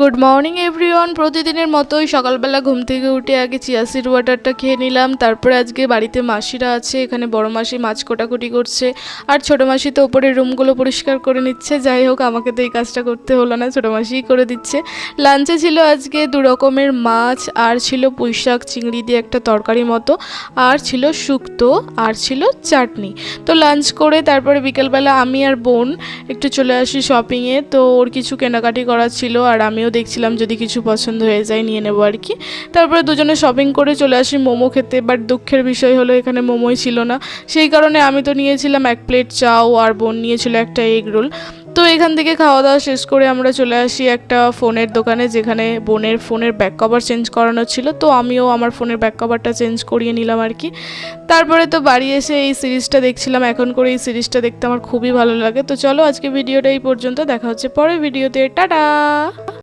Good morning everyone. প্রতিদিনের মতোই সকালবেলা ঘুম থেকে উঠে আগে চিয়া সিড ওয়াটারটা খেয়ে নিলাম। তারপরে আজকে বাড়িতে মাসিরা আছে, এখানে বড় মাসি মাছ কোটাকুটি করছে আর ছোটো মাসি তো ওপরের রুমগুলো পরিষ্কার করে নিচ্ছে। যাই হোক, আমাকে তো এই কাজটা করতে হলো না, ছোটো মাসিই করে দিচ্ছে। লাঞ্চে ছিল আজকে 2 রকমের মাছ, আর ছিল পুঁইশাক চিংড়ি দিয়ে একটা তরকারি মতো, আর ছিল শুক্তো, আর ছিল চাটনি। তো লাঞ্চ করে তারপরে বিকেলবেলা আমি আর বোন একটু চলে আসি শপিংয়ে। তো ওর কিছু কেনাকাটি করার ছিল, আর আমিও দেখছিলাম যদি কিছু পছন্দ হয়ে যায় নিয়ে নেবো আর কি। তারপরে দুজনে শপিং করে চলে আসি মোমো খেতে। বাট দুঃখের বিষয় হলো এখানে মোমোই ছিল না, সেই কারণে আমি তো নিয়েছিলাম 1 প্লেট চাও, আর বোন নিয়েছিল একটা এগ রোল। তো এখান থেকে খাওয়া দাওয়া শেষ করে আমরা চলে আসি একটা ফোনের দোকানে, যেখানে বোনের ফোনের ব্যাক কভার চেঞ্জ করানো ছিল। তো আমিও আমার ফোনের ব্যাক কভারটা চেঞ্জ করিয়ে নিলাম আর কি। তারপরে তো বাড়ি এসে এই সিরিজটা দেখছিলাম। এখন করে এই সিরিজটা দেখতে আমার খুবই ভালো লাগে। তো চলো আজকে ভিডিওটা এই পর্যন্ত, দেখা হচ্ছে পরের ভিডিওতে। টাটা।